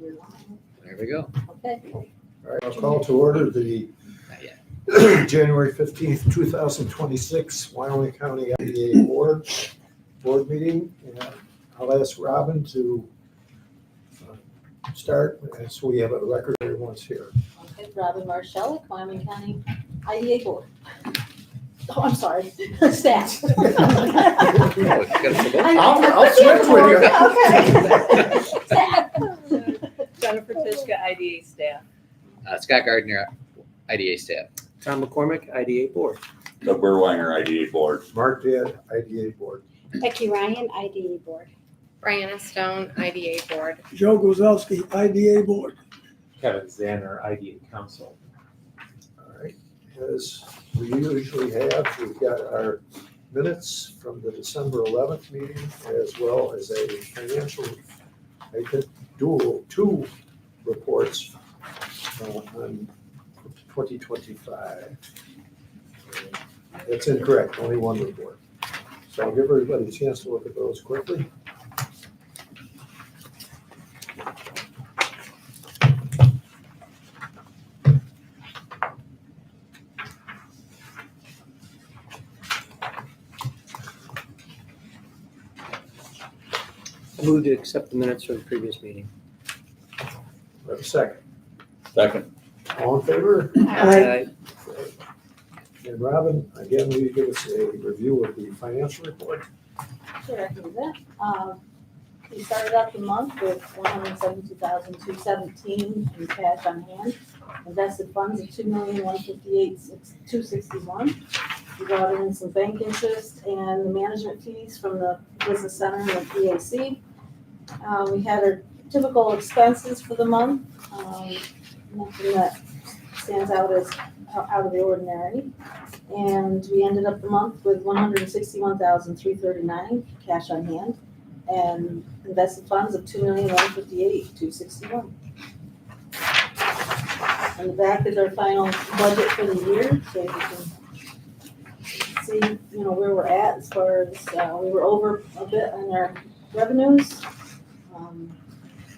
There we go. Okay. All right, I'll call to order the Not yet. January 15th, 2026 Wyoming County IDA board meeting. And I'll ask Robin to start, so we have a record everyone's here. Okay, Robin Marshall, Wyoming County IDA board. Oh, I'm sorry, staff. I'll switch with you. Okay. Staff. Jennifer Tishka, IDA staff. Scott Gardner, IDA staff. Tom McCormick, IDA board. Doug Burwanger, IDA board. Mark Dad, IDA board. Becky Ryan, IDA board. Brianna Stone, IDA board. Joe Gozowski, IDA board. Kevin Zanner, IDA council. All right, as we usually have, we've got our minutes from the December 11th meeting, as well as a financial, two reports on 2025. That's incorrect, only one report. So I'll give everybody a chance to look at those quickly. I move to accept the minutes from the previous meeting. We have a second. Second. All in favor? Aye. And Robin, again, will you give us a review of the financial report? Sure, I can do that. We started out the month with $172,217 in cash on hand. Invested funds of $2,158,261. We brought in some bank interest and the management fees from the business center and the BAC. We had our typical expenses for the month. Nothing that stands out as out of the ordinary. And we ended up the month with $161,339 cash on hand and invested funds of $2,158,261. And the back is our final budget for the year, so you can see, where we're at as far as, we were over a bit on our revenues.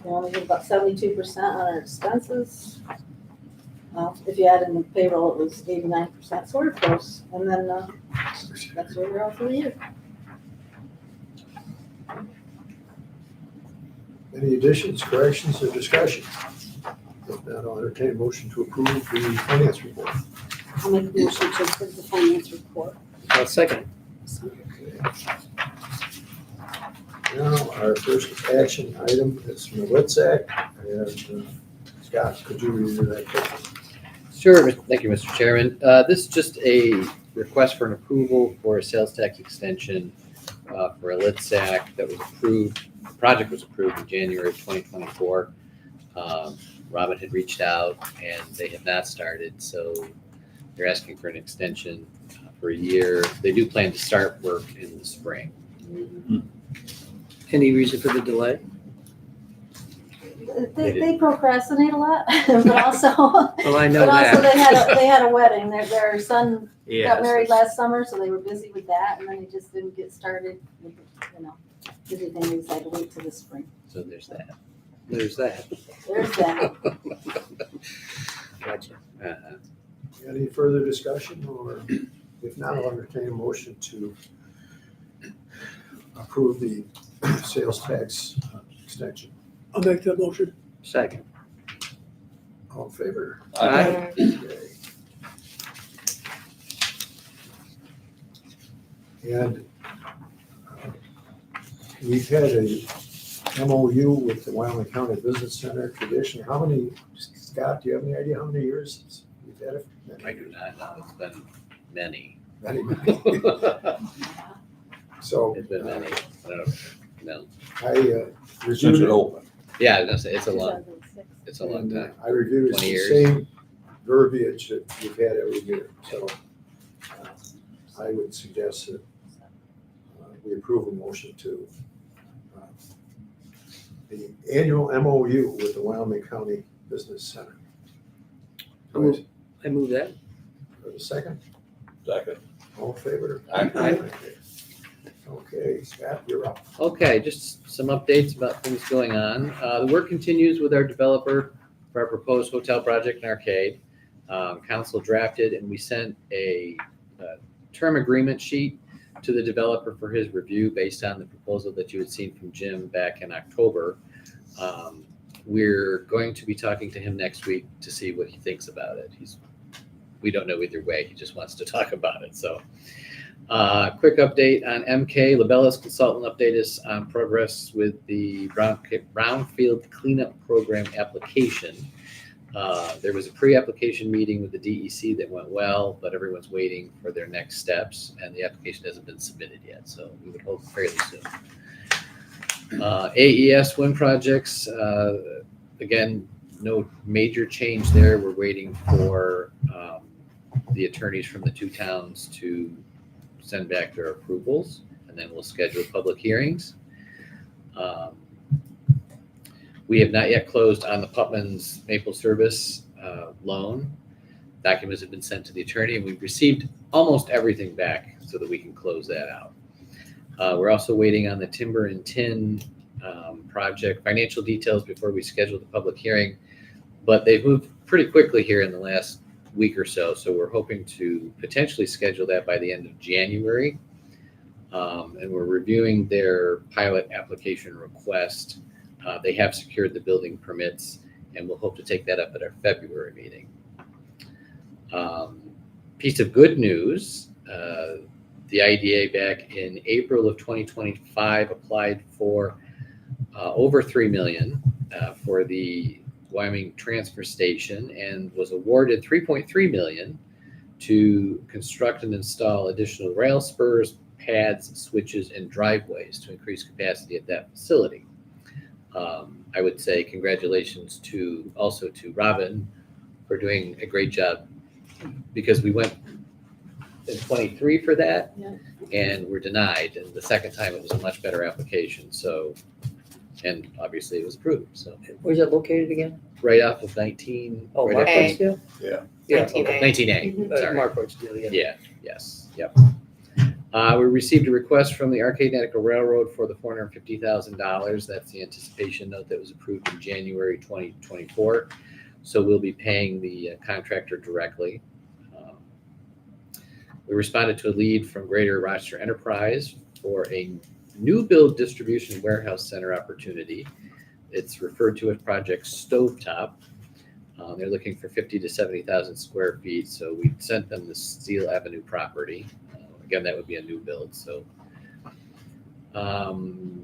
We only did about 72% on our expenses. If you add in the payroll, it was 89%, so we're close. And then that's where we're at for the year. Any additions, corrections, or discussion? If not, I'll entertain a motion to approve the finance report. I'll make a motion to approve the finance report. I'll second. Okay. Now, our first action item is from the WITSAC. And Scott, could you review that quickly? Sure. Thank you, Mr. Chairman. This is just a request for an approval for a sales tax extension for a LITSAC that was approved. The project was approved in January of 2024. Robin had reached out and they have not started, so they're asking for an extension for a year. They do plan to start work in the spring. Any reason for the delay? They procrastinate a lot, but also, Well, I know but also that. they had a wedding. Their son Yes. got married last summer, so they were busy with that, and then they just didn't get started with, everything. They decided to wait till the spring. So there's that. There's that. There's that. Gotcha. Any further discussion, or if not, I'll entertain a motion to approve the sales tax extension. I'll make that motion. Second. All in favor? Aye. Okay. And we've had a MOU with the Wyoming County Business Center tradition. How many, Scott, do you have any idea how many years we've had it? I do not know. It's been many. Many. So It's been many. I don't know. I Since reviewed it it. opened. Yeah, I was gonna say, it's a long And, time. I reviewed it, 20 the years. same verbiage that we've had every year. So I would suggest that we approve a motion to the annual MOU with the Wyoming County Business Center. I move that. For the second, Second. all in favor? Aye. Okay. Okay, Scott, you're up. Okay, just some updates about things going on. The work continues with our developer for our proposed hotel project and arcade. Council drafted and we sent a term agreement sheet to the developer for his review based on the proposal that you had seen from Jim back in October. We're going to be talking to him next week to see what he thinks about it. We don't know either way. He just wants to talk about it. So, quick update on MK. Labella's consultant update is on progress with the brownfield cleanup program application. There was a pre-application meeting with the DEC that went well, but everyone's waiting for their next steps, and the application hasn't been submitted yet. So we would hope fairly soon. AES wind projects. Again, no major change there. We're waiting for the attorneys from the two towns to send back their approvals, and then we'll schedule public hearings. We have not yet closed on the Putman's Maple Service loan. Documents have been sent to the attorney, and we've received almost everything back so that we can close that out. We're also waiting on the Timber and Tin project financial details before we schedule the public hearing, but they've moved pretty quickly here in the last week or so, so we're hoping to potentially schedule that by the end of January. And we're reviewing their pilot application request. They have secured the building permits, and we'll hope to take that up at our February meeting. Piece of good news, the IDA back in April of 2025 applied for over $3 million for the Wyoming transfer station and was awarded $3.3 million to construct and install additional rail spurs, pads, switches, and driveways to increase capacity at that facility. I would say congratulations to Robin for doing a great job, because we went in 23 for that, Yeah. and were denied. And the second time it was a much better application. So, and obviously it was approved. So Where's that located again? right off of 19. Oh, right Mark off- Rochdale? Yeah. Yeah, 19A. okay. 19A. Sorry. Mark Rochdale, yeah. Yeah, yes, yep. We received a request from the Arcade Attica Railroad for the $450,000. That's the anticipation note that was approved in January 2024. So we'll be paying the contractor directly. We responded to a lead from Greater Rochester Enterprise for a new build distribution warehouse center opportunity. It's referred to as Project Stovetop. They're looking for 50 to 70,000 square feet. So we sent them the Steel Avenue property. Again, that would be a new build. So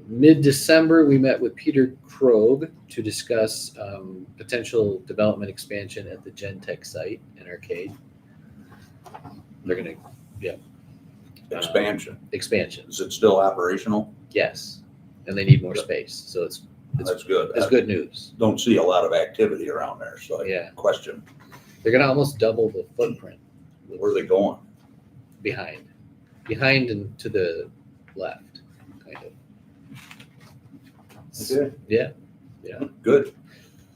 mid-December, we met with Peter Krogh to discuss potential development expansion at the Gentech site in Arcade. They're going to, Expansion. expansion. Is it still operational? Yes, and they need more space. So it's That's good. it's good news. Don't see a lot of activity around there, so I Yeah. question, They're going to almost double the footprint. where are they going? Behind and to the left, kind of. Okay. Yeah, Good.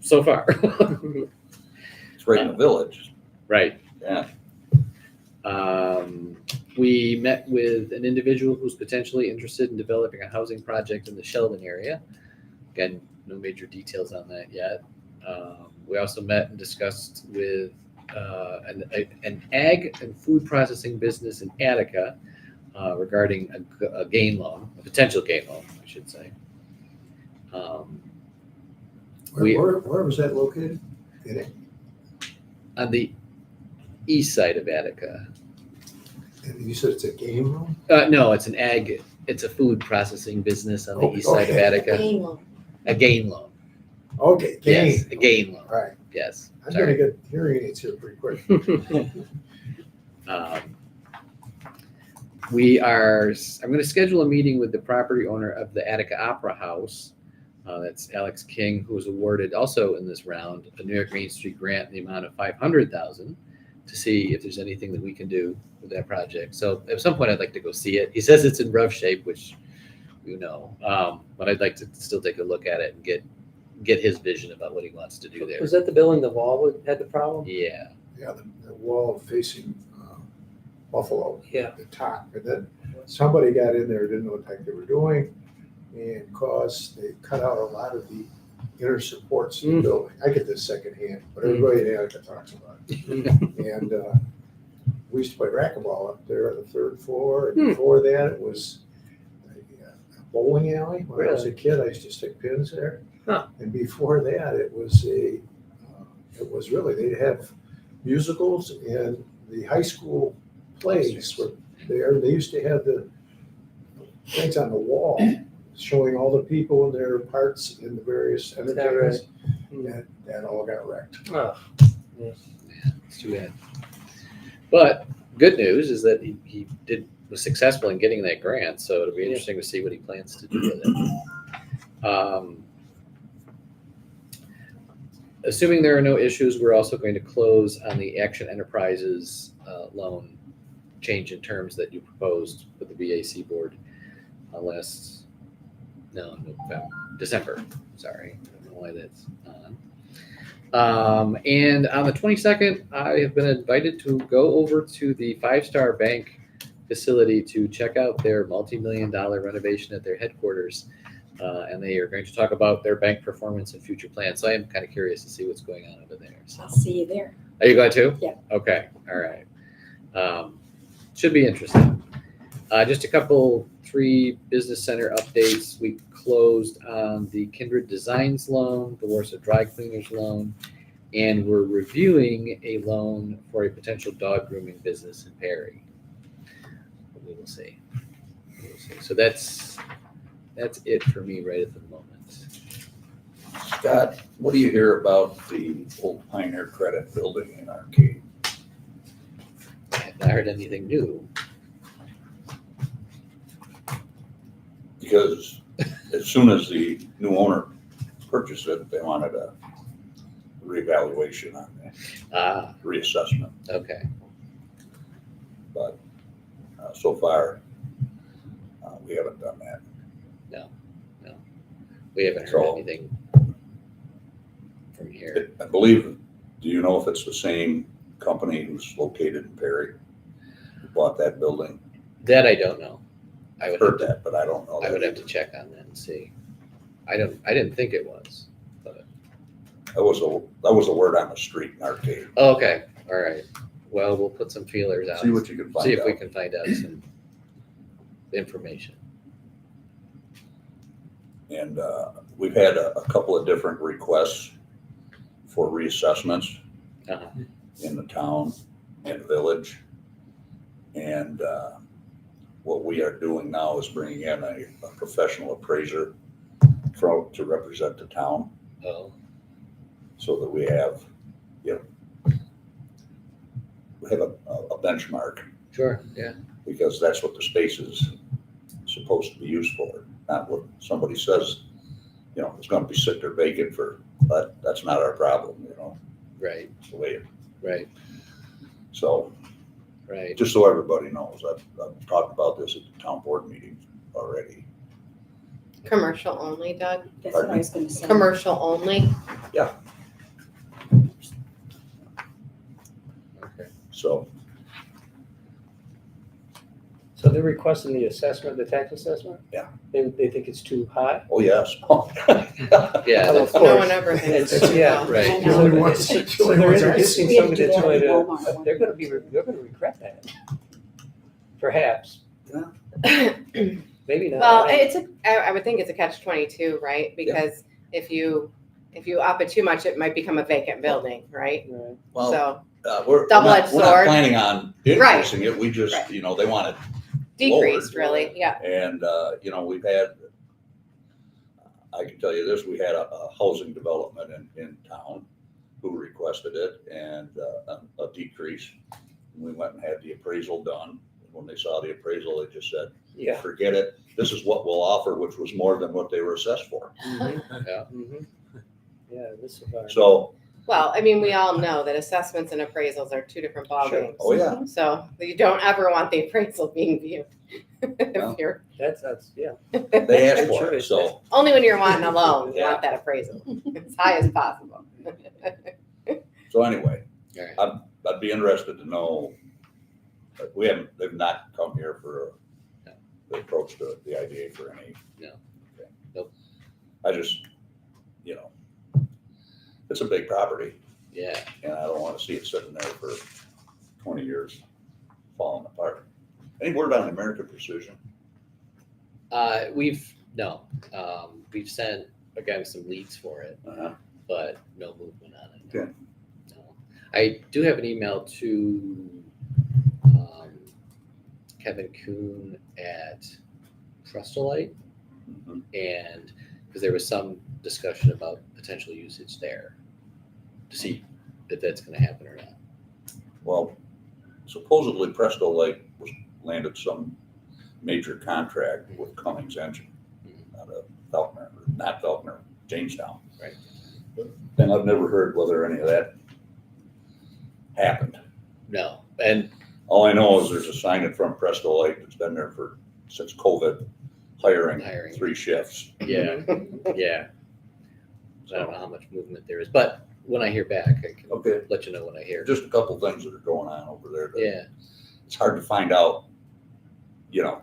so far. It's right in the village. Right. Yeah. We met with an individual who's potentially interested in developing a housing project in the Sheldon area. Again, no major details on that yet. We also met and discussed with an ag and food processing business in Attica regarding a gain loan, a potential gain loan, I should say. Where was that located? On the east side of Attica. And you said it's a game room? No, it's an ag, it's a food processing business on the east side of Okay. Attica. Game loan. A gain loan. Okay, Yes, game. a gain loan. All right, Yes. I'm Sorry. gonna get hearing aids here pretty quick. I'm going to schedule a meeting with the property owner of the Attica Opera House. That's Alex King, who was awarded also in this round a New York Main Street grant in the amount of $500,000 to see if there's anything that we can do with that project. So at some point, I'd like to go see it. He says it's in rough shape, which you know, but I'd like to still take a look at it and get his vision about what he wants to do there. Was that the building the wall had the problem? Yeah. Yeah, the wall facing Buffalo, Yeah. the top, and then somebody got in there, didn't know what the heck they were doing, and they cut out a lot of the inner supports in the building. I get this secondhand, but everybody in Attica talks about it. And we used to play racquetball up there on the third floor, and before that, it was a bowling alley. When I was a kid, I used to stick pins there. Huh. And before that, it was really, they'd have musicals, and the high school plays were there. They used to have the things on the wall showing all the people and their parts in the various entertainments. That all got wrecked. Oh, It's too bad. But good news is that he was successful in getting that grant, so it'll be interesting to see what he plans to do with it. Assuming there are no issues, we're also going to close on the Action Enterprises loan change in terms that you proposed with the BAC board December. Sorry, I don't know why that's on. And on the 22nd, I have been invited to go over to the Five Star Bank facility to check out their multi-million-dollar renovation at their headquarters. And they are going to talk about their bank performance and future plans. So I am kind of curious to see what's going on over there. So. I'll see you there. Are you going to? Yeah. Okay. All right. Should be interesting. Just a couple 3 business center updates. We closed on the Kindred Designs loan, the Warsaw Dry Cleaners loan, and we're reviewing a loan for a potential dog grooming business in Perry. We will see. So that's it for me right at the moment. Scott, what do you hear about the old Pioneer Credit Building in Arcade? I have not heard anything new. Because as soon as the new owner purchased it, they wanted a reevaluation on that, reassessment. Okay. But so far, we haven't done that. We haven't heard So- anything from here. I believe, do you know if it's the same company who's located in Perry who bought that building? That I don't know. I I've would heard that, but I don't know. I would have to check on that and see. I didn't think it was, but. That was a word on the street in Arcade. Oh, okay, all right. Well, we'll put some feelers out. See what you can find out. See if we can find out some information. And we've had a couple of different requests for reassessments Uh-huh. in the town and village. And what we are doing now is bringing in a professional appraiser to represent the town, Oh, so that we have, a benchmark, sure, yeah. because that's what the space is supposed to be used for, not what somebody says, it's gonna be sit there vacant but that's not our problem, Right, it's the way, right, so, right. just so everybody knows, I've talked about this at the town board meeting already. Commercial only, Doug? That's what I was gonna say. Commercial only? Okay. So, so they're requesting the assessment, the tax assessment? Yeah. They think it's too high? oh, yes. Yeah, Of that's, course. No one ever thinks It's- so. yeah. right. I So know. Only ones- it's- only so they're ones I introducing see. We have something to do that's that going at to, Walmart. they're gonna regret that. Perhaps. Maybe not. Well, I would think it's a catch-22, right? Because if you up it too much, it might become a vacant building, right? Right. Well, So we're Double-edged not sword. planning on increasing it, we just, Right. they want it. decreased, really, yeah. And, we've had, I can tell you this, we had a housing development in town who requested it and a decrease. We went and had the appraisal done. When they saw the appraisal, they just said, Yeah. forget it. This is what we'll offer, which was more than what they were assessed for. Mhm. Yeah, this environment. So, Well, I mean, we all know that assessments and appraisals are two different ballgames. oh yeah, So you don't ever want the appraisal being viewed. No. If you're, That's, yeah. they asked Good for it, choice. so. only when you're wanting a loan, you Yeah. want that appraisal as high as possible. So anyway, all right. I'd be interested to know, but they've not come here for approach to the IDA for any? No. Okay. Nope. I just, you know, it's a big property Yeah. and I don't want to see it sitting there for 20 years falling apart. Any word on American Precision? We've sent, again, some leads for it, Uh-huh. but no movement on it. Okay. No. I do have an email to Kevin Kuhn at Prestolite, Mhm. and because there was some discussion about potential usage there to see if that's going to happen or not. Well, supposedly Presto Lake was landed some major contract with Cummings Engine out of Faulkner, not Faulkner, Jamestown. Right. And I've never heard whether any of that happened. No, and All I know is there's a sign in front of Presto Lake that's been there since COVID, hiring Hiring. 3 shifts. yeah, yeah. I don't know how much movement there is, but when I hear back, I can Okay, let you know when I hear. just a couple things that are going on over there. That Yeah, It's hard to find out, you know.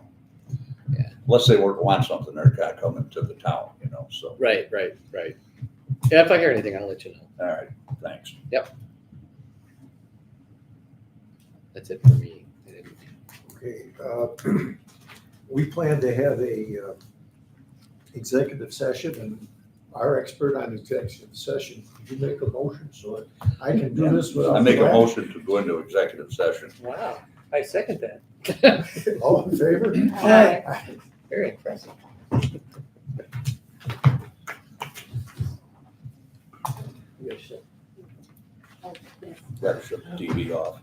Yeah. Let's say we want something, they're kind of coming to the town, you know, so, right. Yeah, if I hear anything, I'll let you know. all right, thanks. That's it for me. Okay, we plan to have a executive session, and our expert on executive session, could you make a motion so that I can do this without? I make a motion to go into executive session. Wow, I second that. All in favor? Aye. Very impressive. Yes, Got to shut the TV off.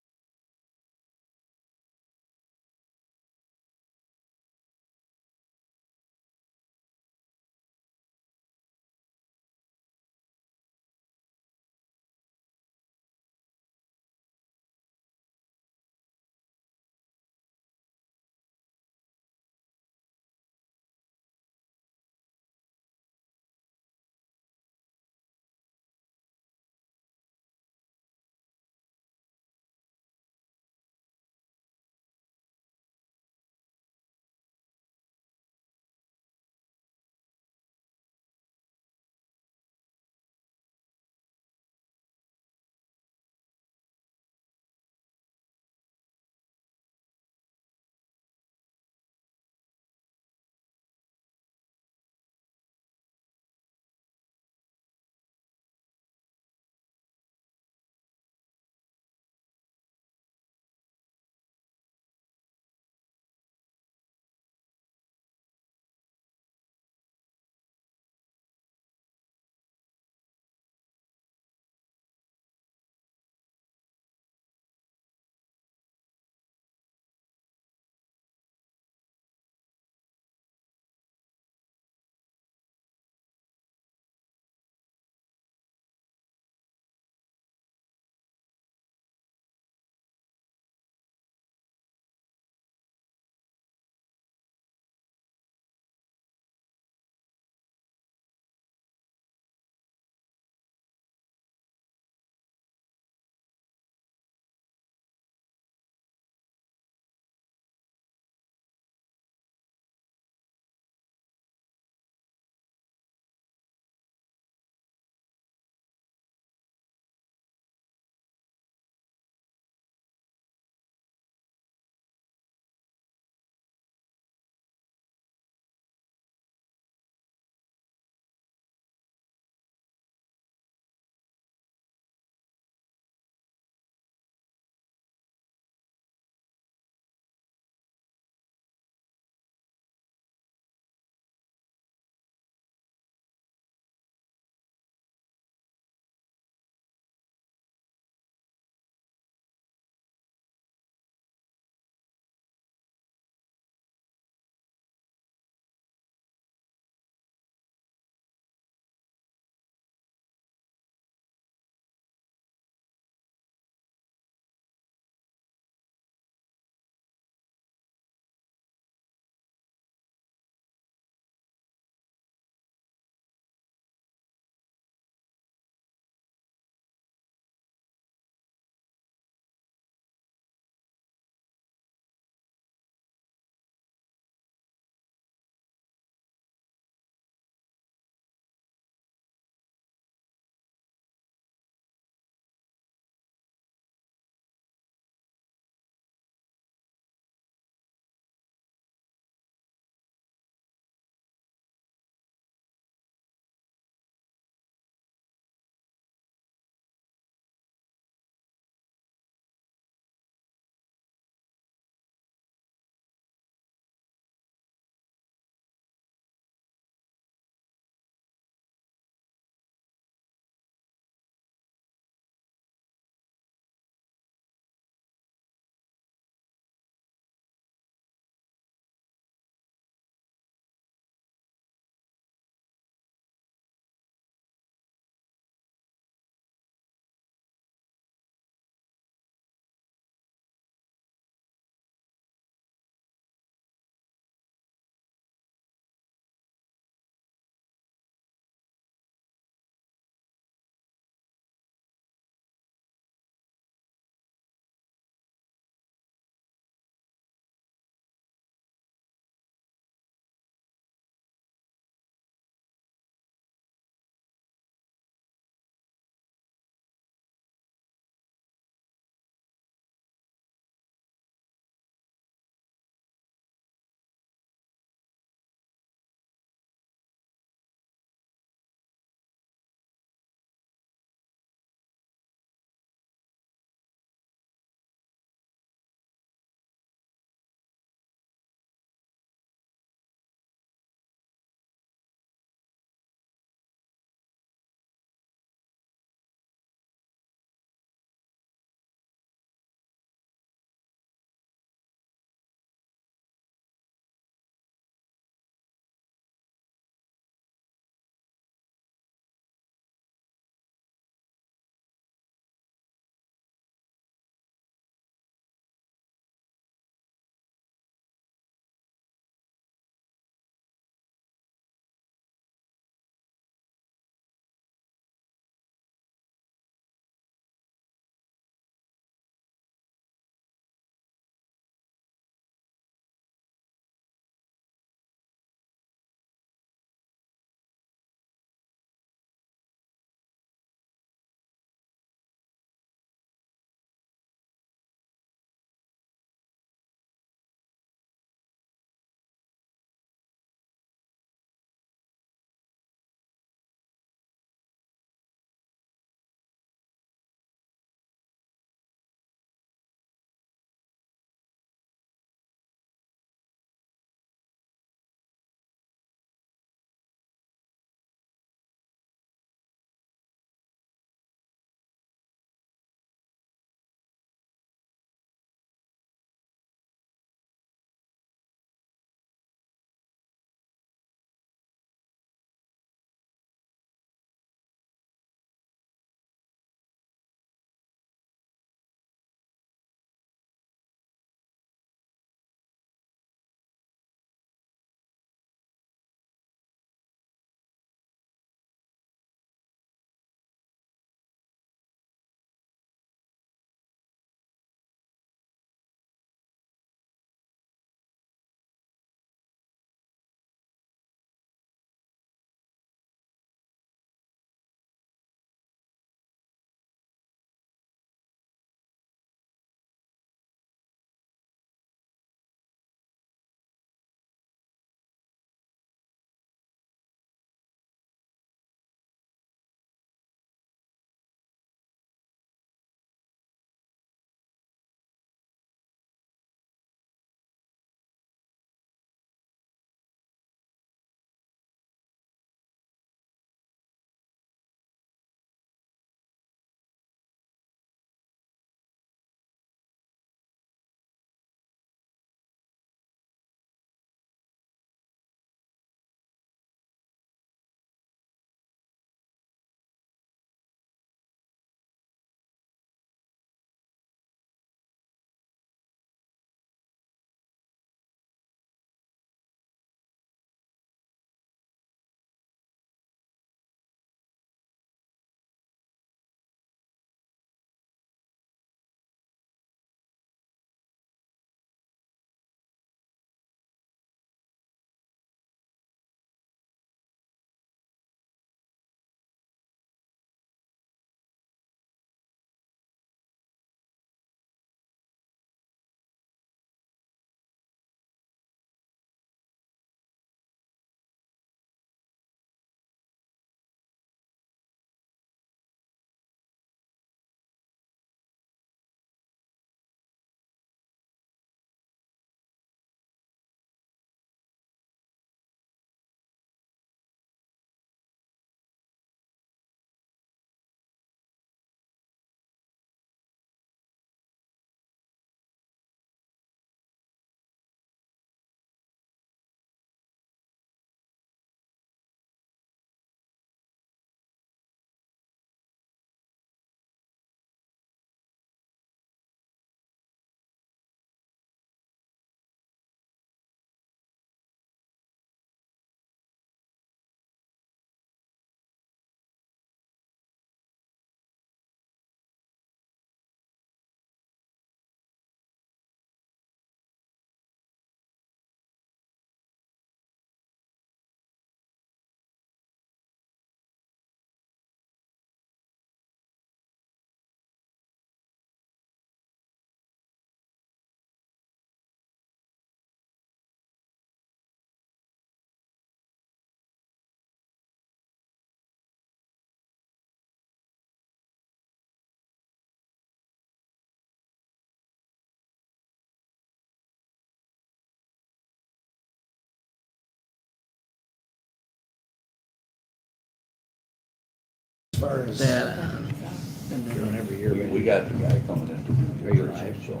far as, Doing every year. We got the guy coming in. Are you live? So.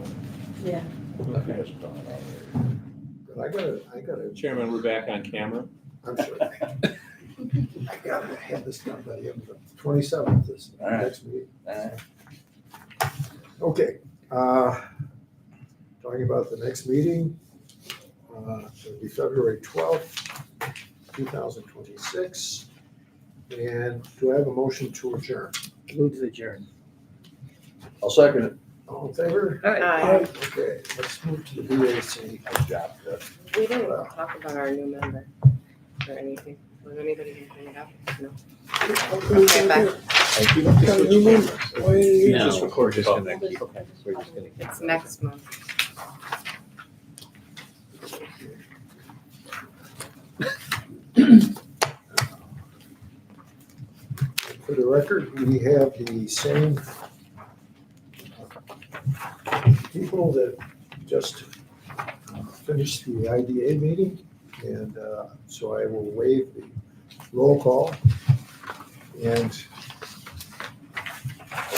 Yeah. if he doesn't come in already. I gotta, Chairman, we're back on camera. I'm sure. I gotta have this done by the 27th, this All right. next meeting. All right. Okay, talking about the next meeting, it'll be February 12th, 2026. And do I have a motion to adjourn? Move to adjourn. I'll second it. All in favor? Aye. Okay, let's move to the BAC. Nice job, Chris. We didn't talk about our new member or anything. Was anybody gonna bring it up? No. Okay, bye. Thank you. Got a new member. Why didn't you- No. Just record Just it. gonna keep, we're just gonna keep. It's next month. For the record, we have the same people that just finished the IDA meeting. And so I will waive the roll call. And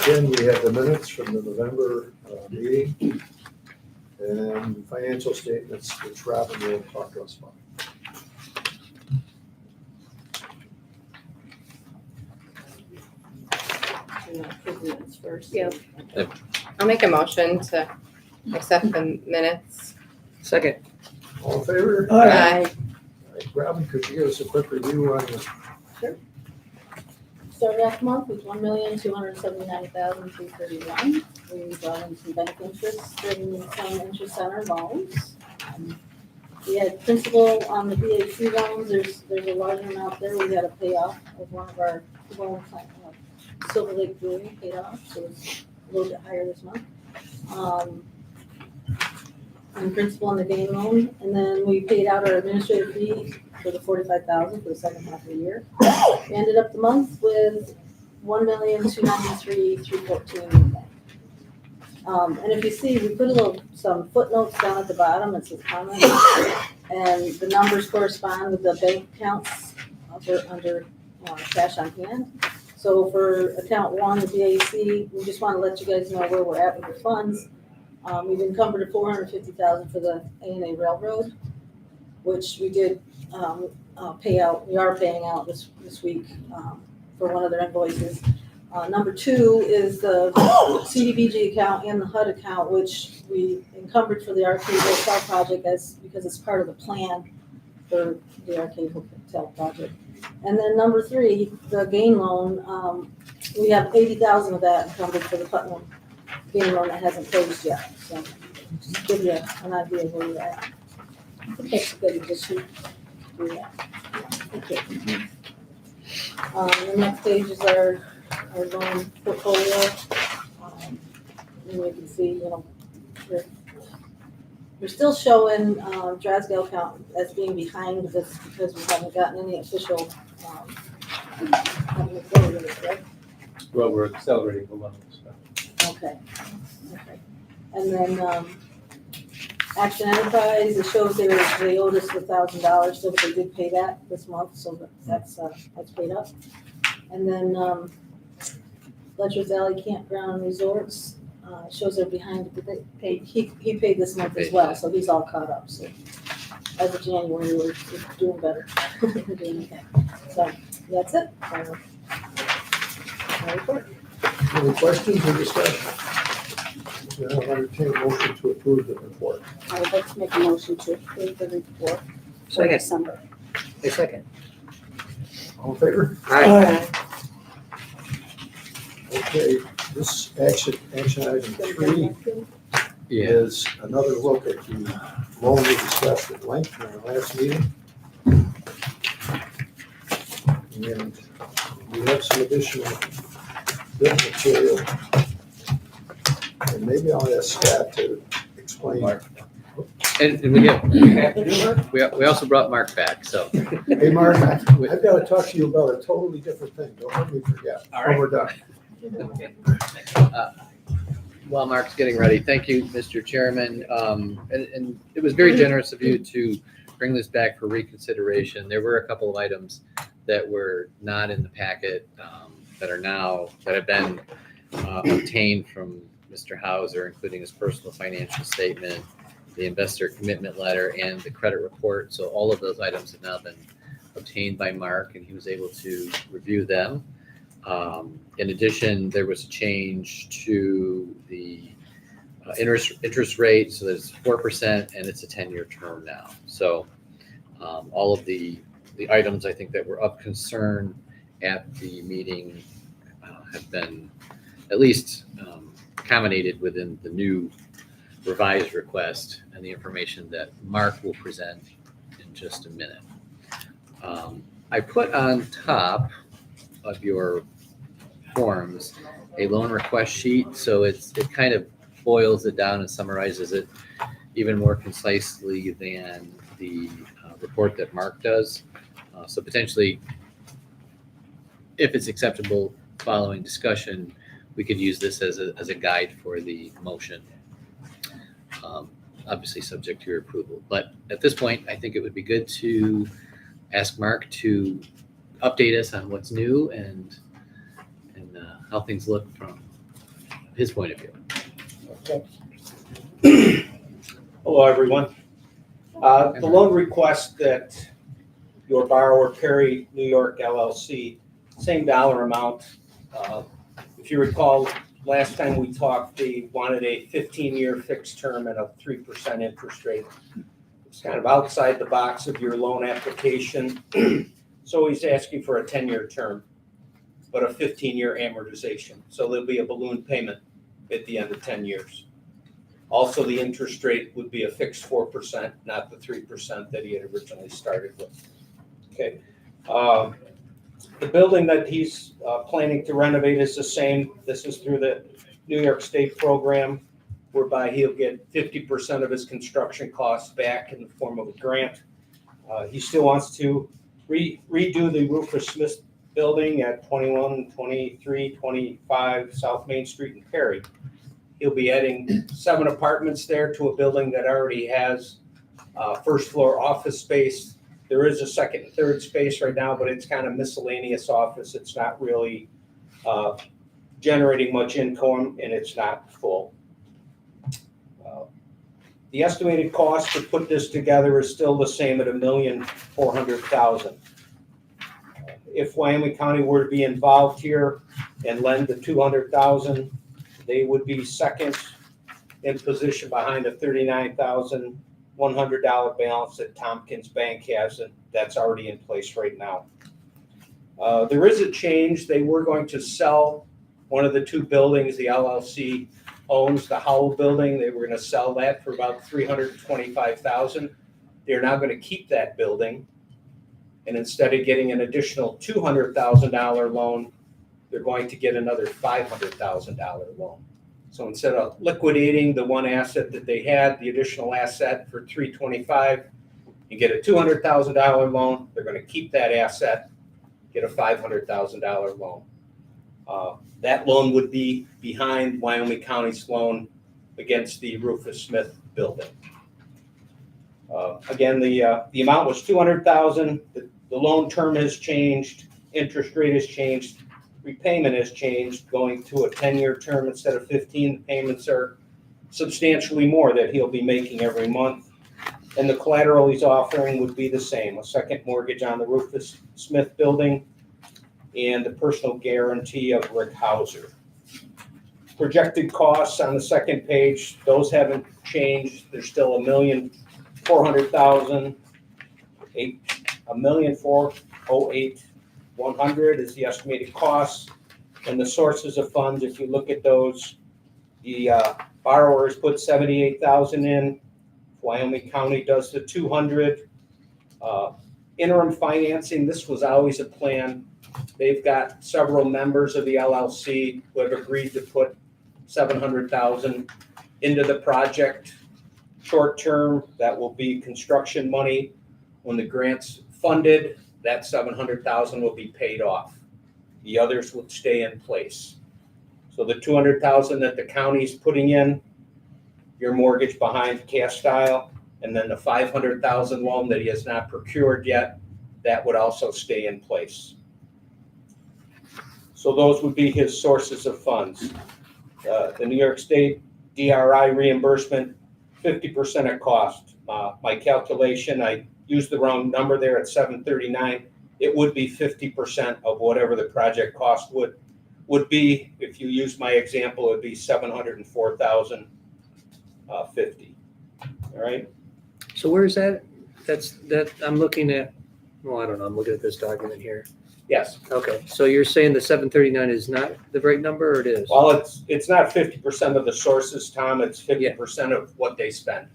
again, we have the minutes from the November meeting and financial statements, which Robin will talk to us about. First. Yeah. I'll make a motion to accept the minutes. Second. All in favor? Aye. All right, Robin, could you give us a quick review on the Started off the month with 1,279,331. We brought in some bank interest and some interest on our loans. We had principal on the BAC loans. There's a large amount there. We had to pay off of one of our loans, Silver Lake Brewing paid off, so it's a little bit higher this month. And principal on the game loan, and then we paid out our administrative fee for the 45,000 for the second half of the year. We ended up the month with 1,293,314. And if you see, we put some footnotes down at the bottom. It says comments, and the numbers correspond with the bank accounts under cash on hand. So for account 1, the BAC, we just want to let you guys know where we're at with the funds. We've encumbered $450,000 for the A&A Railroad, which we did pay out. We are paying out this week for one of their invoices. Number 2 is the CDBG account and the HUD account, which we encumbered for the arcade hotel project because it's part of the plan for the arcade hotel project. And then number 3, the gain loan, we have 80,000 of that encumbered for the Putnam gain loan that hasn't closed yet. So just give you an idea of where you're at. I think that's good, just to do that. Okay. The next page is our loan portfolio. And you can see, we're still showing Drysdale count as being behind this because we haven't gotten any official, right? Well, we're accelerating the loans. Okay. And then, Action Enterprise, it shows they owed us $1,000, so they did pay that this month, so that's paid up. And then, Letchers Valley Campground and Resorts, shows they're behind, but he paid this month as well, so he's all caught up, so. As of January, we're doing better. We're doing okay. So, that's it. My report. Any questions or discussion? Now I'll entertain a motion to approve the report. I would like to make a motion to approve the report for Second. December. A second. All in favor? Aye. Okay, this action item 3 Yeah, is another look at the loan we discussed at length in our last meeting. And we have some additional bit material. And maybe I'll ask Scott to explain. Mark. and we also brought Mark back, so. Hey, Mark, I've got to talk to you about a totally different thing. Don't let me forget. All When we're done. While Mark's getting ready, thank you, Mr. Chairman. And it was very generous of you to bring this back for reconsideration. There were a couple of items that were not in the packet that have been obtained from Mr. Hauser, including his personal financial statement, the investor commitment letter, and the credit report. So all of those items have now been obtained by Mark, and he was able to review them. In addition, there was a change to the interest rate, so there's 4%, and it's a 10-year term now. So all of the items I think that were of concern at the meeting have been at least accommodated within the new revised request and the information that Mark will present in just a minute. I put on top of your forms a loan request sheet, so it kind of boils it down and summarizes it even more concisely than the report that Mark does. So potentially, if it's acceptable following discussion, we could use this as a guide for the motion. Obviously subject to your approval. But at this point, I think it would be good to ask Mark to update us on what's new and how things look from his point of view. Hello, everyone. The loan request that your borrower, Perry New York LLC, same dollar amount. If you recall, last time we talked, they wanted a 15-year fixed term at a 3% interest rate. It's kind of outside the box of your loan application. So he's asking for a 10-year term, but a 15-year amortization. So there'll be a balloon payment at the end of 10 years. Also, the interest rate would be a fixed 4%, not the 3% that he had originally started with. Okay. The building that he's planning to renovate is the same. This is through the New York State program, whereby he'll get 50% of his construction costs back in the form of a grant. He still wants to redo the Rufus Smith building at 21, 23, 25 South Main Street in Perry. He'll be adding 7 apartments there to a building that already has first floor office space. There is a second and third space right now, but it's kind of miscellaneous office. It's not really generating much income, and it's not full. The estimated cost to put this together is still the same at $1,400,000. If Wyoming County were to be involved here and lend the $200,000, they would be second in position behind a $39,100 balance that Tompkins Bank has, and that's already in place right now. There is a change. They were going to sell one of the 2 buildings the LLC owns, the Howell building. They were going to sell that for about $325,000. They're now going to keep that building, and instead of getting an additional $200,000 loan, they're going to get another $500,000 loan. So instead of liquidating the one asset that they had, the additional asset for $325,000, you get a $200,000 loan. They're going to keep that asset, get a $500,000 loan. That loan would be behind Wyoming County's loan against the Rufus Smith building. Again, the amount was $200,000. The loan term has changed. Interest rate has changed. Repayment has changed, going to a 10-year term instead of 15. The payments are substantially more that he'll be making every month. And the collateral he's offering would be the same, a second mortgage on the Rufus Smith building and the personal guarantee of Rick Hauser. Projected costs on the second page, those haven't changed. They're still $1,400,000, $1,408,100 is the estimated cost. And the sources of funds, if you look at those, the borrowers put $78,000 in. Wyoming County does the $200,000. Interim financing, this was always a plan. They've got several members of the LLC who have agreed to put $700,000 into the project. Short term, that will be construction money. When the grant's funded, that $700,000 will be paid off. The others will stay in place. So the $200,000 that the county's putting in, your mortgage behind cast style, and then the $500,000 loan that he has not procured yet, that would also stay in place. So those would be his sources of funds. The New York State DRI reimbursement, 50% of cost. My calculation, I used the wrong number there at 739. It would be 50% of whatever the project cost would be. If you use my example, it would be $704,050. All right. So where's that? I'm looking at, well, I don't know, I'm looking at this document here. Yes. Okay, so you're saying the 739 is not the right number, or it is? Well, it's not 50% of the sources, Tom. It's 50% of what they spend.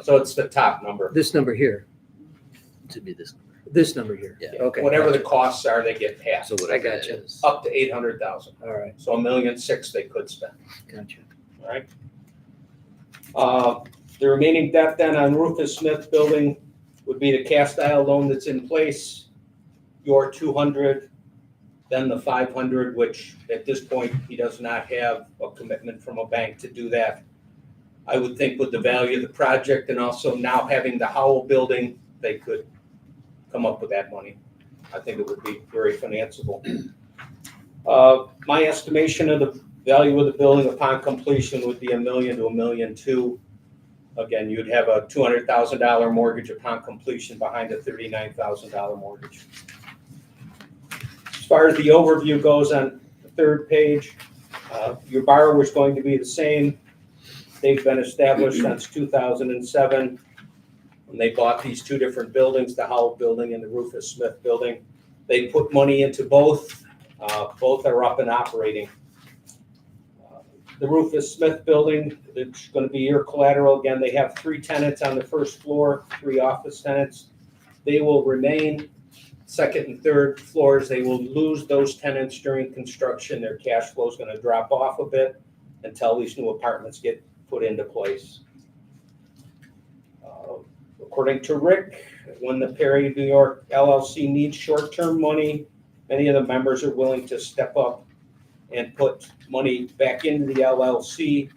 So it's the top number. This number here, To be this, this number here. Yeah. Okay. Whatever the costs are, they get passed. so whatever that gotcha. is. Up to 800,000. All right, So $1.6 million they could spend. gotcha. All right. The remaining debt then on Rufus Smith building would be the cast iron loan that's in place, your 200, then the 500, which at this point, he does not have a commitment from a bank to do that. I would think with the value of the project and also now having the Howell building, they could come up with that money. I think it would be very financeable. My estimation of the value of the building upon completion would be $1 million to $1.2 million. Again, you'd have a $200,000 mortgage upon completion behind a $39,000 mortgage. As far as the overview goes on the third page, your borrower is going to be the same. They've been established since 2007 when they bought these two different buildings, the Howell building and the Rufus Smith building. They put money into both. Both are up and operating. The Rufus Smith building, it's going to be your collateral. Again, they have 3 tenants on the first floor, 3 office tenants. They will remain. Second and third floors, they will lose those tenants during construction. Their cash flow is going to drop off a bit until these new apartments get put into place. According to Rick, when the Perry New York LLC needs short-term money, many of the members are willing to step up and put money back into the LLC.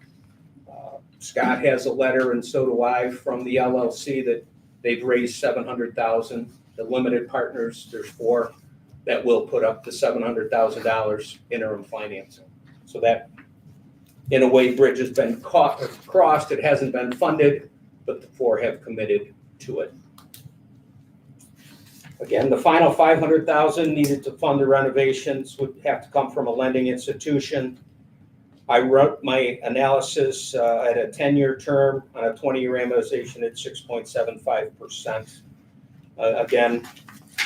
Scott has a letter, and so do I, from the LLC that they've raised $700,000. The limited partners, there's 4 that will put up the $700,000 interim financing. So that, in a way, bridge has been crossed. It hasn't been funded, but the 4 have committed to it. Again, the final $500,000 needed to fund the renovations would have to come from a lending institution. I wrote my analysis at a 10-year term on a 20-year amortization at 6.75%. Again,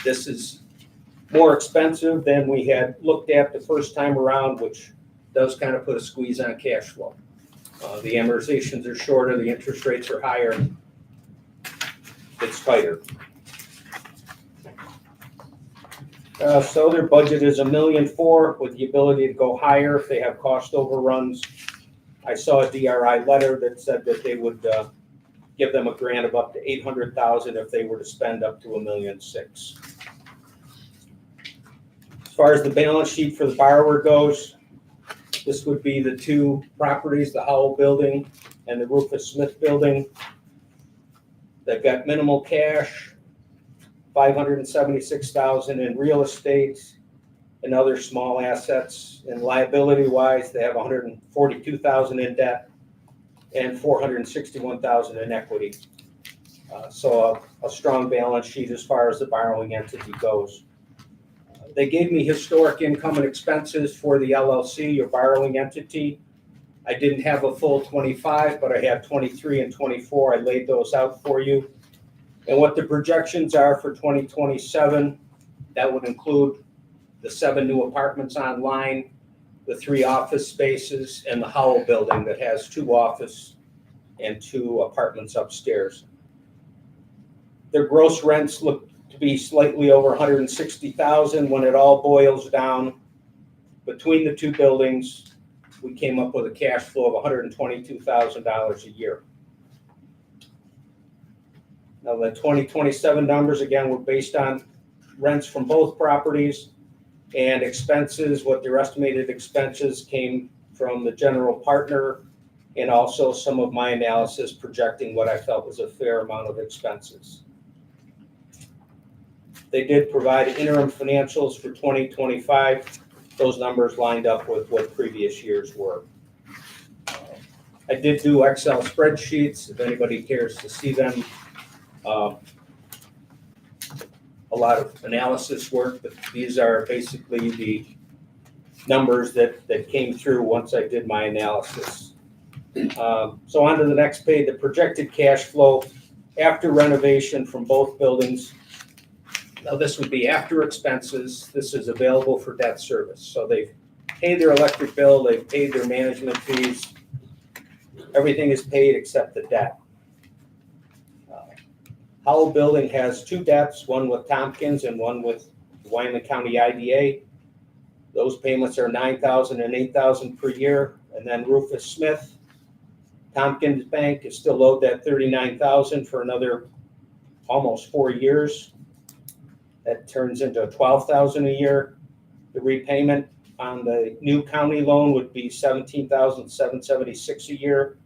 this is more expensive than we had looked at the first time around, which does kind of put a squeeze on cash flow. The amortizations are shorter, the interest rates are higher, it's tighter. So their budget is $1.4 million with the ability to go higher if they have cost overruns. I saw a DRI letter that said that they would give them a grant of up to $800,000 if they were to spend up to $1.6 million. As far as the balance sheet for the borrower goes, this would be the 2 properties, the Howell building and the Rufus Smith building. They've got minimal cash, $576,000 in real estate and other small assets. And liability-wise, they have $142,000 in debt and $461,000 in equity. So a strong balance sheet as far as the borrowing entity goes. They gave me historic income and expenses for the LLC, your borrowing entity. I didn't have a full 25, but I have 23 and 24. I laid those out for you. And what the projections are for 2027, that would include the 7 new apartments online, the 3 office spaces, and the Howell building that has 2 office and 2 apartments upstairs. Their gross rents look to be slightly over $160,000. When it all boils down, between the 2 buildings, we came up with a cash flow of $122,000 a year. Now, the 2027 numbers, again, were based on rents from both properties and expenses. What their estimated expenses came from the general partner and also some of my analysis projecting what I felt was a fair amount of expenses. They did provide interim financials for 2025 those numbers lined up with what previous years were. I did do Excel spreadsheets, if anybody cares to see them. A lot of analysis work, but these are basically the numbers that came through once I did my analysis. So on to the next page, the projected cash flow after renovation from both buildings. Now this would be after expenses. This is available for debt service. So they've paid their electric bill, they've paid their management fees. Everything is paid except the debt. Howell Building has two debts, one with Tompkins and one with Wyoming County IDA. Those payments are $9,000 and $8,000 per year. And then Rufus Smith, Tompkins Bank is still owed that $39,000 for another almost 4 years. That turns into $12,000 a year. The repayment on the new county loan would be $17,776 a year.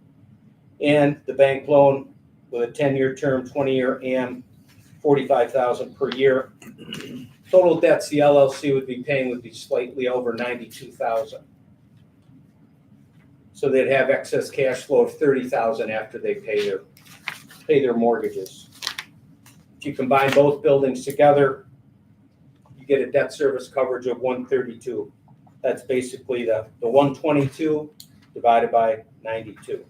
And the bank loan with a 10-year term, 20-year AM, $45,000 per year. Total debts the LLC would be paying would be slightly over $92,000. So they'd have excess cash flow of $30,000 after they pay their mortgages. If you combine both buildings together, you get a debt service coverage of 132. That's basically the 122 divided by 92.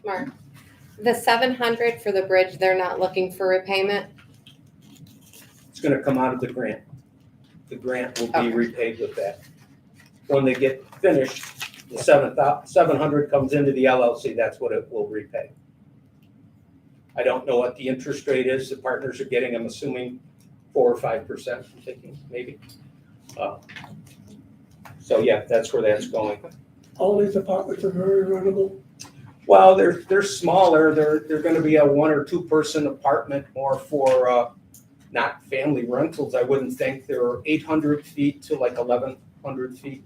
Mark, the 700 for the bridge, they're not looking for repayment? It's going to come out of the grant. The grant will be Okay. repaid with that. When they get finished, the 700 comes into the LLC. That's what it will repay. I don't know what the interest rate is the partners are getting. I'm assuming 4 or 5%, I'm thinking, maybe. So yeah, that's where that's going. All these apartments are very rentable. Well, they're smaller. They're going to be a 1 or 2 person apartment, more for not family rentals. I wouldn't think. They're 800 feet to like 1,100 feet,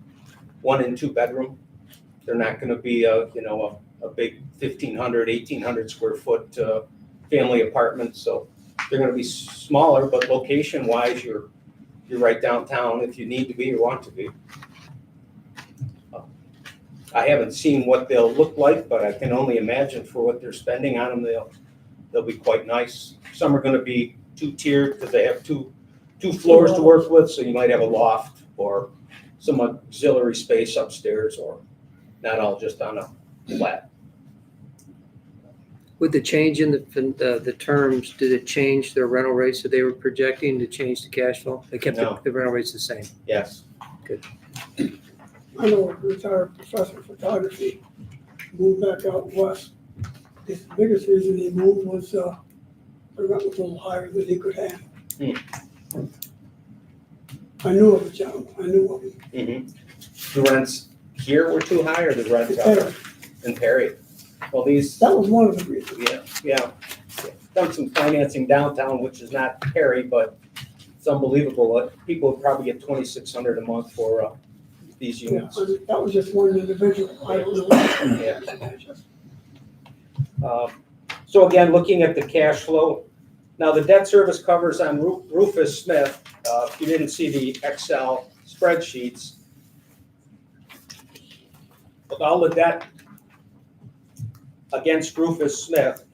1 and 2 bedroom. They're not going to be a big 1,500, 1,800 square foot family apartment. So they're going to be smaller, but location wise, you're right downtown if you need to be or want to be. I haven't seen what they'll look like, but I can only imagine for what they're spending on them, they'll be quite nice. Some are going to be 2-tiered because they have two floors to work with, so you might have a loft or some auxiliary space upstairs, or not all just on a flat. With the change in the terms, did it change their rental rates that they were projecting to change the cash flow? They kept No. the rental rates the same. Yes. I know a retired professor of photography moved back out west. The biggest reason he moved was the rent was a little higher than he could handle. I knew of a gentleman, I knew of him. Mm-hmm. The rents here were too high, or the rents out Perry. in Perry? Well, these, That was one of the reasons. yeah. Done some financing downtown, which is not Perry, but it's unbelievable. People would probably get $2,600 a month for these Yeah, units. that was just one individual. I don't know. Yeah. So again, looking at the cash flow, now the debt service covers on Rufus Smith. If you didn't see the Excel spreadsheets, with all the debt against Rufus Smith,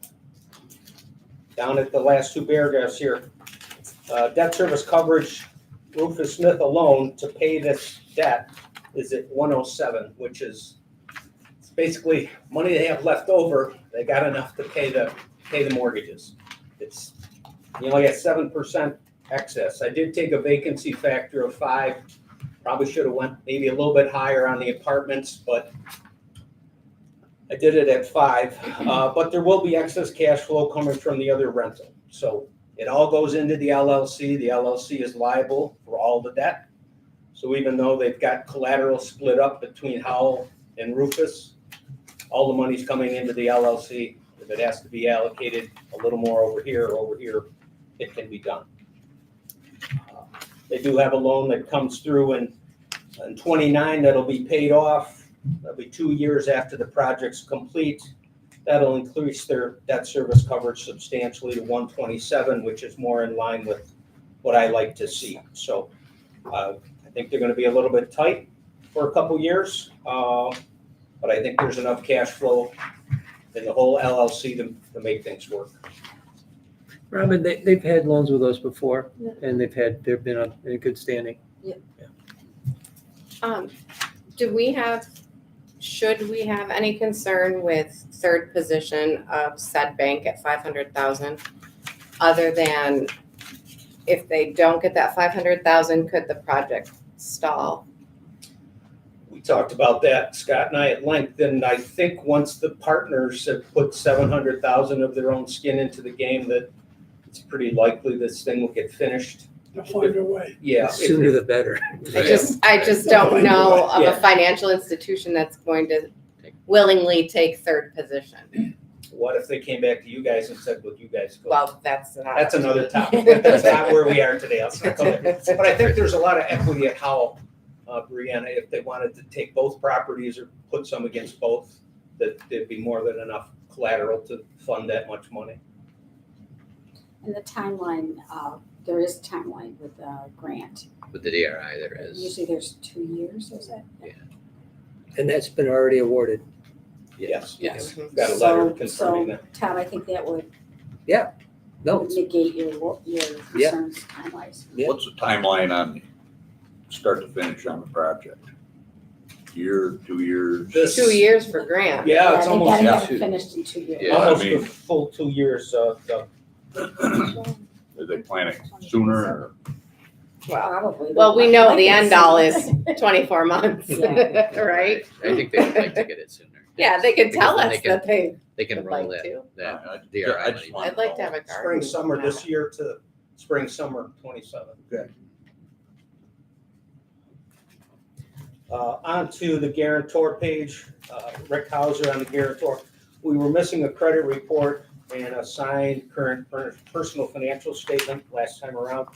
down at the last 2 paragraphs here, debt service coverage, Rufus Smith alone to pay this debt is at 107, which is basically money they have left over. They got enough to pay the mortgages. It's, you only got 7% excess. I did take a vacancy factor of 5. Probably should have went maybe a little bit higher on the apartments, but I did it at 5. But there will be excess cash flow coming from the other rental. So it all goes into the LLC. The LLC is liable for all the debt. So even though they've got collateral split up between Howell and Rufus, all the money's coming into the LLC. If it has to be allocated a little more over here or over here, it can be done. They do have a loan that comes through in 29 that'll be paid off. That'll be 2 years after the project's complete. That'll increase their debt service coverage substantially to 127, which is more in line with what I like to see. So I think they're gonna be a little bit tight for a couple years, but I think there's enough cash flow in the whole LLC to make things work. Robin, they've had loans with us before, Yeah. and they've been in good standing. Should we have any concern with third position of said bank at 500,000? Other than if they don't get that 500,000, could the project stall? We talked about that, Scott and I, at length, and I think once the partners have put 700,000 of their own skin into the game, that it's pretty likely this thing will get finished. They'll find a way. Yeah. The sooner the better. I just don't know of a financial institution that's going to willingly take third position. What if they came back to you guys and said, "Would you guys go?" Well, that's not. That's another topic. That's not where we are today. But I think there's a lot of equity at how, Brianna, if they wanted to take both properties or put some against both, that there'd be more than enough collateral to fund that much money. And the timeline, there is a timeline with the grant. With the DRI, there is. Usually there's 2 years, is it? And that's been already awarded. Yes. Yes. Got a letter confirming So, that. Tom, I think that would No, it's- negate your concerns time-wise. Yeah. What's the timeline on start to finish on the project? Year, 2 years? This- 2 years for grant. Yeah, it's They almost, gotta yeah. have it finished in 2 years. Yeah, almost I mean- a full 2 years, Are they planning sooner or? Probably. Well, we know the Like end it's- all is 24 months, Yeah. right? I think they'd like to get it sooner. Yeah, they can tell Because then us that they They can would roll like that, to. that I DRI just money. want I'd like to have a spring, garden. summer this year to spring, summer 27. Okay. On to the guarantor page, Rick Hauser on the guarantor. We were missing a credit report and a signed current personal financial statement last time around.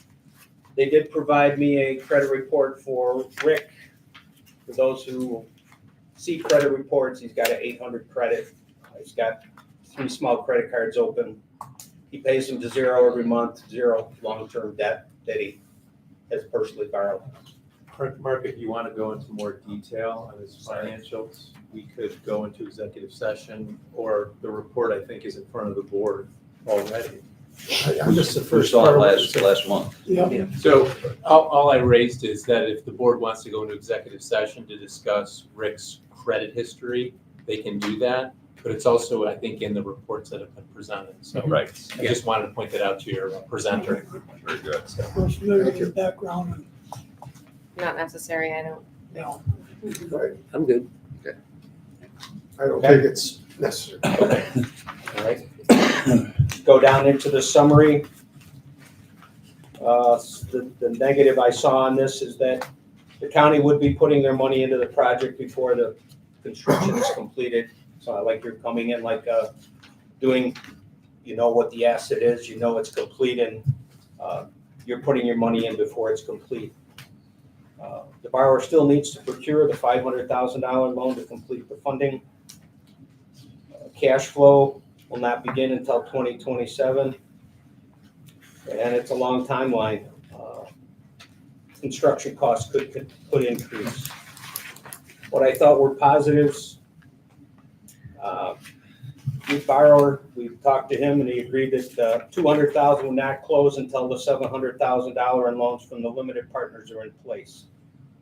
They did provide me a credit report for Rick. For those who see credit reports, he's got an 800 credit. He's got 3 small credit cards open. He pays them to zero every month, zero long-term debt that he has personally borrowed. Mark, if you want to go into more detail on his financials, we could go into executive session, or the report, I think, is in front of the board already. I missed the We first saw part. it of what you last month. Yeah, So all I raised is that if the board wants to go into executive session to discuss Rick's credit history, they can do that. But it's also, I think, in the reports that have been presented. So Right. I just wanted to point that out to your presenter. Very good. We're familiar with the background and, Not necessary, I don't. you know, right. I'm good. I don't think it's necessary. All right. Go down into the summary. The negative I saw on this is that the county would be putting their money into the project before the construction is completed. So I like you're coming in like doing, you know what the asset is, you know it's complete, and you're putting your money in before it's complete. The borrower still needs to procure the $500,000 loan to complete the funding. Cash flow will not begin until 2027, and it's a long timeline. Construction costs could increase. What I thought were positives, the borrower, we talked to him and he agreed that $200,000 will not close until the $700,000 in loans from the limited partners are in place.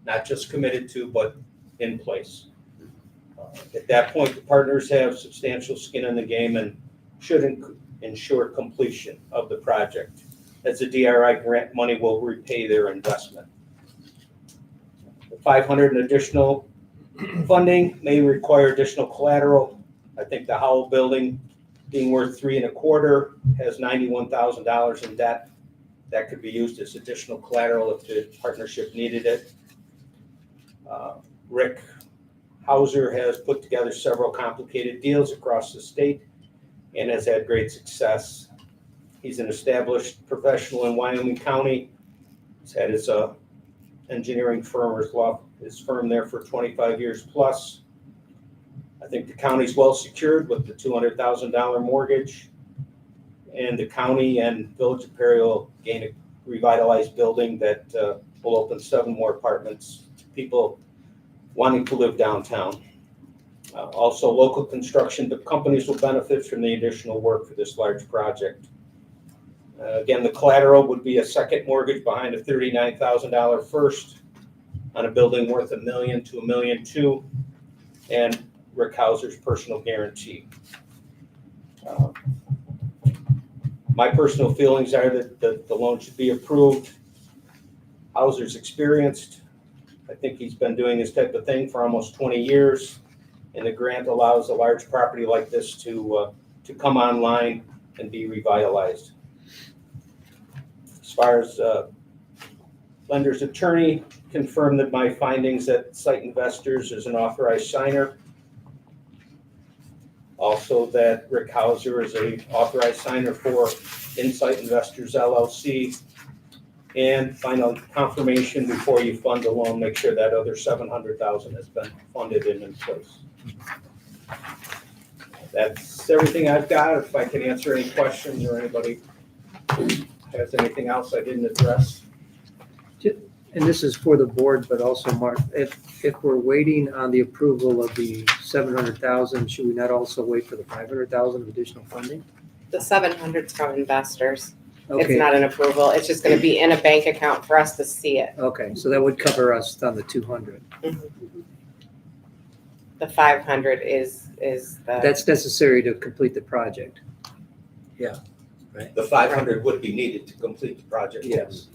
Not just committed to, but in place. At that point, the partners have substantial skin in the game and should ensure completion of the project, as the DRI grant money will repay their investment. The 500 in additional funding may require additional collateral. I think the Howell building, being worth 3.25, has $91,000 in debt. That could be used as additional collateral if the partnership needed it. Rick Hauser has put together several complicated deals across the state and has had great success. He's an established professional in Wyoming County. He's had his engineering firm or his firm there for 25 years plus. I think the county's well secured with the $200,000 mortgage, and the county and Village of Perry will gain a revitalized building that We'll open 7 more apartments to people wanting to live downtown. Also, local construction companies will benefit from the additional work for this large project. Again, the collateral would be a second mortgage behind a $39,000 first on a building worth $1 million to $1.2 million, and Rick Hauser's personal guarantee. My personal feelings are that the loan should be approved. Hauser's experienced. I think he's been doing this type of thing for almost 20 years, and the grant allows a large property like this to come online and be revitalized. As far as lender's attorney, confirmed that my findings that Site Investors is an authorized signer. Also that Rick Hauser is a authorized signer for Insight Investors LLC. And finally, confirmation before you fund the loan, make sure that other $700,000 has been funded and in place. That's everything I've got. If I can answer any questions or anybody has anything else I didn't address. And this is for the board, but also Mark, if we're waiting on the approval of the 700,000, should we not also wait for the 500,000 of additional funding? The 700's from investors. It's Okay, not an approval. It's just gonna be in a bank account for us to see it. okay, so that would cover us on the 200. The 500 is the, That's necessary to complete the project. The 500 would be needed to complete the project. Yes.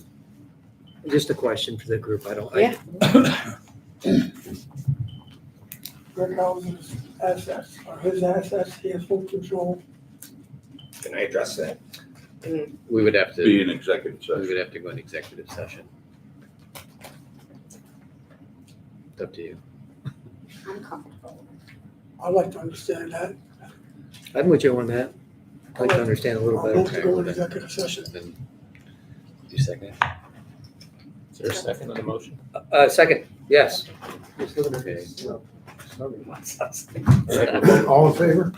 Just a question for the group, I don't. Yeah. Rick Hauser's assets are his assets, he has full control. Can I address that? We would have Be to, an executive we session. would have to go in executive session. It's up to you. I'm comfortable. I'd like to understand that. I'm with you on that. I'd like to understand a little I'll better. move to go into executive session. Then, you second? Is there a second on the motion? Second, yes. Okay. Somebody wants us. All in favor?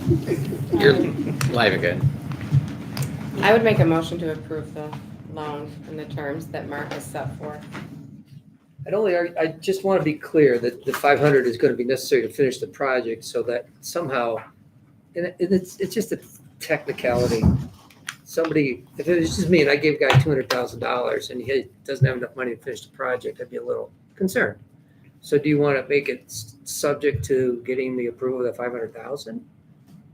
You're live again. I would make a motion to approve the loan and the terms that Mark has set forth. I just want to be clear that the 500 is going to be necessary to finish the project so that somehow, and it's just a technicality. Somebody, if it was just me and I gave a guy $200,000 and he doesn't have enough money to finish the project, I'd be a little concerned. So do you want to make it subject to getting the approval of the 500,000?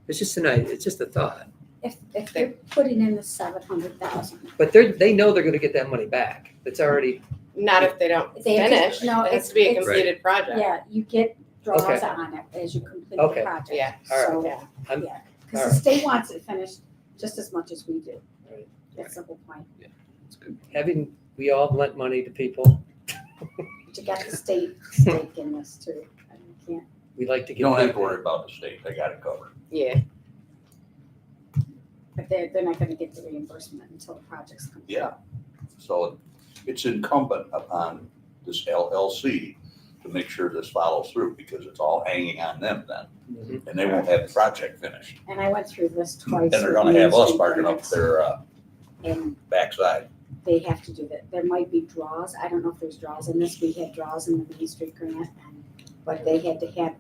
It's just it's just a thought. If they're putting in the 700,000. But they know they're going to get that money back. It's already, Not if they don't They have to- finish. no, It has to be a it's- completed project. Yeah, you get draws Okay. on it as you complete Okay. the project. Yeah. All right. So, Yeah. I'm- yeah, all because the right. state wants it finished just as much as we do. Right. That's a simple point. It's good. we all lent money to people. But you got the state stake in this too. I mean, you can't. We like to get. You don't have to people- worry about the state, they got it covered. Yeah. But they're not gonna get the reimbursement until the project's complete. Yeah. So it's incumbent upon this LLC to make sure this follows through, because it's all hanging on them then, Mhm. and they won't have the project finished. And I went through this twice. And they're with gonna Main have us Street barking up grants, their And backside. they have to do that. There might be draws. I don't know if there's draws in this. We had draws in the Main Street grant. But they had to have,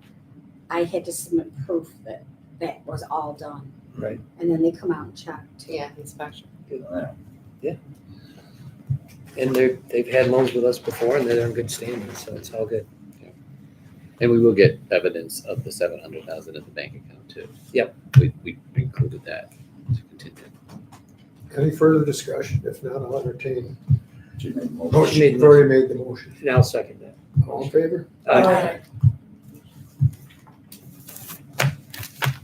I had to submit proof that that was all done. Right. And then they come out and check. Yeah, inspection. And they've had loans with us before and they're in good standing, so it's all good. And we will get evidence of the 700,000 in the bank account too. Yep. We included that to continue. Any further discussion? If not, I'll entertain. She made a motion. Oh, you've already made the motion. And I'll second that. All in favor? Aye.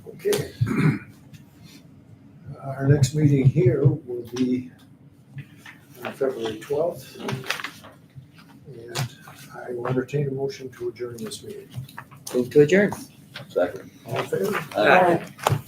Okay. Our next meeting here will be on February 12th. And I will entertain a motion to adjourn this meeting. Move to adjourn. Second. All in favor? Aye.